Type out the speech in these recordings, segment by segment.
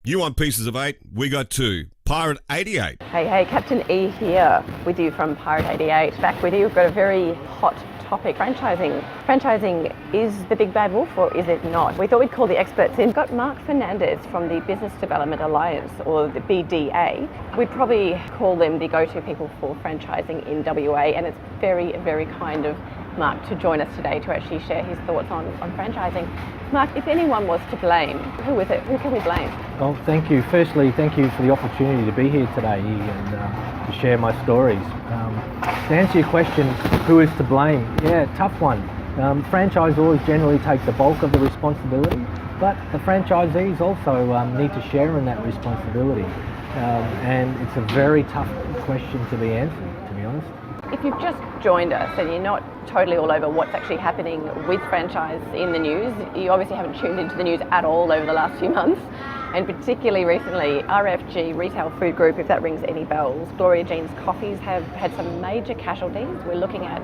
You want pieces of 8? We got 2. Pirate88. Hey, CaptainE here with you from Pirate88. Back with you. We've got a very hot topic, franchising. Franchising is the big bad wolf, or is it not? We thought we'd call the experts in. We've got Mark Fernandez from the Business Development Alliance, or the BDA. We'd probably call them the go-to people for franchising in WA, and it's very, very kind of Mark to join us today to actually share his thoughts on franchising. Mark, if anyone was to blame, who is it? Who can we blame? Well, thank you. Firstly, thank you for the opportunity to be here today and to share my stories. To answer your question, who is to blame? Yeah, tough one. Franchisors generally take the bulk of the responsibility, but the franchisees also need to share in that responsibility. And it's a very tough question to be answered, to be honest. If you've just joined us and you're not totally all over what's actually happening with franchise in the news, you obviously haven't tuned into the news at all over the last few months, and particularly recently, RFG Retail Food Group, if that rings any bells, Gloria Jean's Coffees have had some major casualties. We're looking at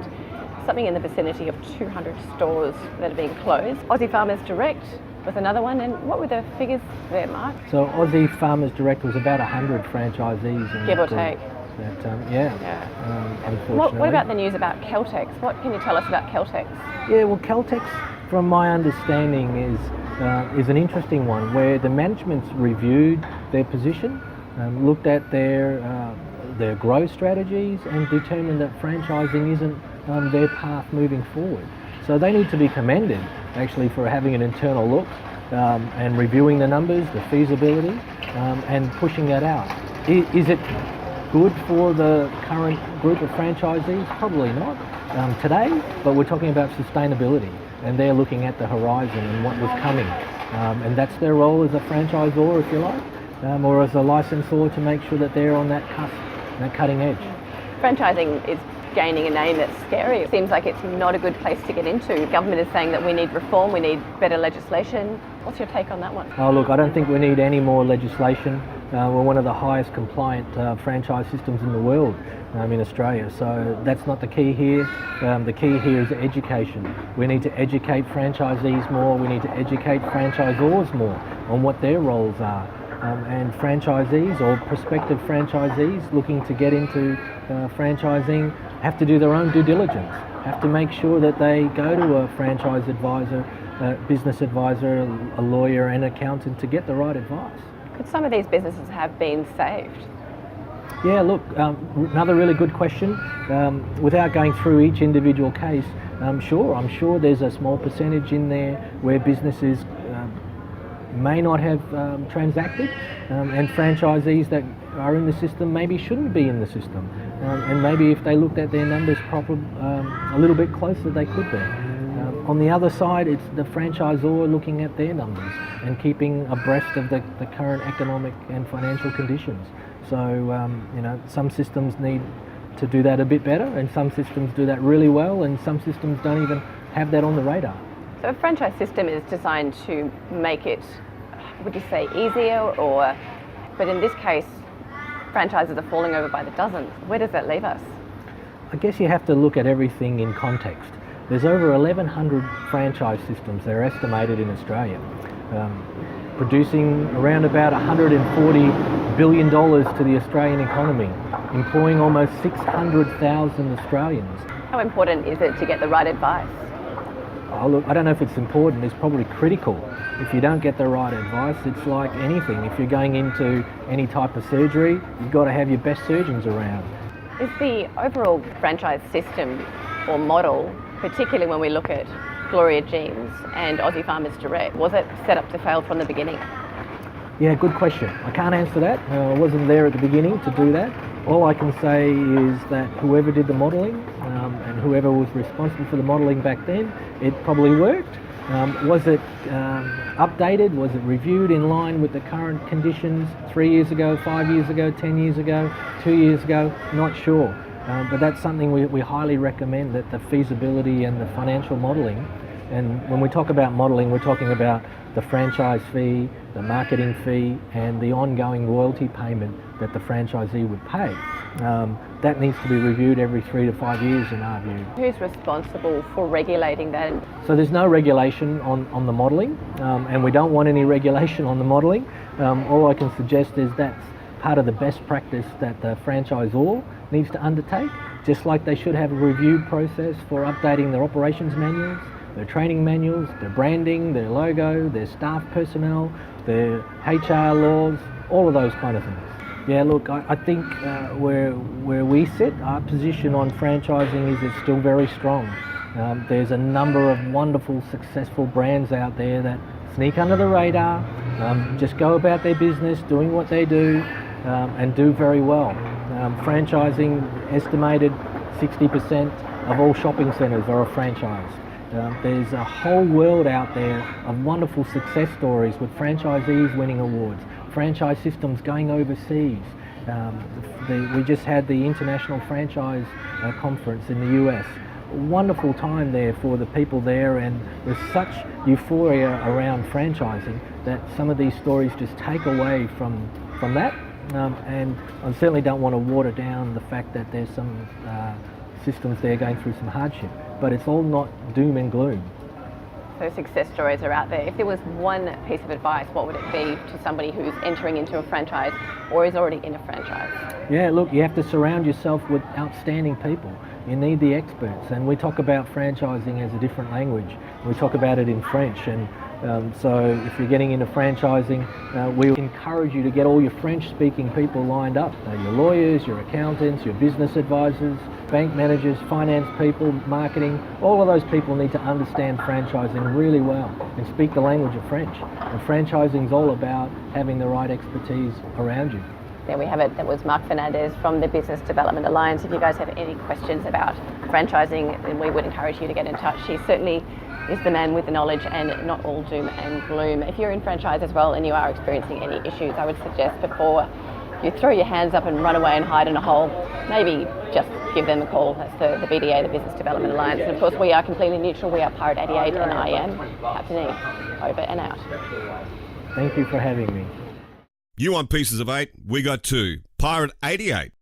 something in the vicinity of 200 stores that are being closed. Aussie Farmers Direct was another one, and what were the figures there, Mark? So Aussie Farmers Direct was about 100 franchisees. Give or take. Unfortunately. What about the news about Caltex? What can you tell us about Caltex? Yeah, well, Caltex, from my understanding, is an interesting one where the management's reviewed their position, looked at their growth strategies, and determined that franchising isn't their path moving forward. So they need to be commended, actually, for having an internal look and reviewing the numbers, the feasibility, and pushing that out. Is it good for the current group of franchisees? Probably not today, but we're talking about sustainability, and they're looking at the horizon and what was coming, and that's their role as a franchisor, if you like, or as a licensor, to make sure that they're on that cusp, that cutting edge. Franchising is gaining a name that's scary. It seems like it's not a good place to get into. The government is saying that we need reform, we need better legislation. What's your take on that one? Oh, look, I don't think we need any more legislation. We're one of the highest compliant franchise systems in the world in Australia, so that's not the key here. The key here is education. We need to educate franchisees more, we need to educate franchisors more on what their roles are. And franchisees or prospective franchisees looking to get into franchising have to do their own due diligence, have to make sure that they go to a franchise advisor, a business advisor, a lawyer and accountant to get the right advice. Could some of these businesses have been saved? Yeah, look, another really good question. Without going through each individual case, I'm sure there's a small percentage in there where businesses may not have transacted, and franchisees that are in the system maybe shouldn't be in the system, and maybe if they looked at their numbers a little bit closer, they could be. On the other side, it's the franchisor looking at their numbers and keeping abreast of the current economic and financial conditions. So, some systems need to do that a bit better, and some systems do that really well, and some systems don't even have that on the radar. So a franchise system is designed to make it, would you say, easier, but in this case, franchises are falling over by the dozens. Where does that leave us? I guess you have to look at everything in context. There's over 1,100 franchise systems that are estimated in Australia, producing around about $140 billion to the Australian economy, employing almost 600,000 Australians. How important is it to get the right advice? Oh, look, I don't know if it's important, it's probably critical. If you don't get the right advice, it's like anything. If you're going into any type of surgery, you've got to have your best surgeons around. Is the overall franchise system or model, particularly when we look at Gloria Jean's and Aussie Farmers Direct, was it set up to fail from the beginning? Yeah, good question. I can't answer that. I wasn't there at the beginning to do that. All I can say is that whoever did the modelling and whoever was responsible for the modelling back then, it probably worked. Was it updated? Was it reviewed in line with the current conditions 3 years ago, 5 years ago, 10 years ago, 2 years ago? Not sure. But that's something we highly recommend, that the feasibility and the financial modelling. And when we talk about modelling, we're talking about the franchise fee, the marketing fee, and the ongoing royalty payment that the franchisee would pay. That needs to be reviewed every 3 to 5 years in our view. Who's responsible for regulating that? So there's no regulation on the modelling, and we don't want any regulation on the modelling. All I can suggest is that's part of the best practice that the franchisor needs to undertake, just like they should have a review process for updating their operations manuals, their training manuals, their branding, their logo, their staff personnel, their HR laws, all of those kind of things. Yeah, look, I think where we sit, our position on franchising is it's still very strong. There's a number of wonderful, successful brands out there that sneak under the radar, just go about their business, doing what they do, and do very well. Franchising, estimated 60% of all shopping centres are a franchise. There's a whole world out there of wonderful success stories with franchisees winning awards, franchise systems going overseas. We just had the International Franchise Conference in the US. A wonderful time there for the people there, and there's such euphoria around franchising that some of these stories just take away from that. And I certainly don't want to water down the fact that there's some systems there going through some hardship, but it's all not doom and gloom. So success stories are out there. If there was one piece of advice, what would it be to somebody who's entering into a franchise or is already in a franchise? Yeah, look, you have to surround yourself with outstanding people. You need the experts, and we talk about franchising as a different language. We talk about it in French, and so if you're getting into franchising, we encourage you to get all your French-speaking people lined up. Your lawyers, your accountants, your business advisors, bank managers, finance people, marketing, all of those people need to understand franchising really well and speak the language of French. And franchising is all about having the right expertise around you. There we have it. That was Mark Fernandez from the Business Development Alliance. If you guys have any questions about franchising, then we would encourage you to get in touch. He certainly is the man with the knowledge, and not all doom and gloom. If you're in franchise as well and you are experiencing any issues, I would suggest before you throw your hands up and run away and hide in a hole, maybe just give them a call. That's the BDA, the Business Development Alliance. And of course, we are completely neutral. We are Pirate88 and I am CaptainE. Over and out. Thank you for having me. You want pieces of 8? We got 2. Pirate88.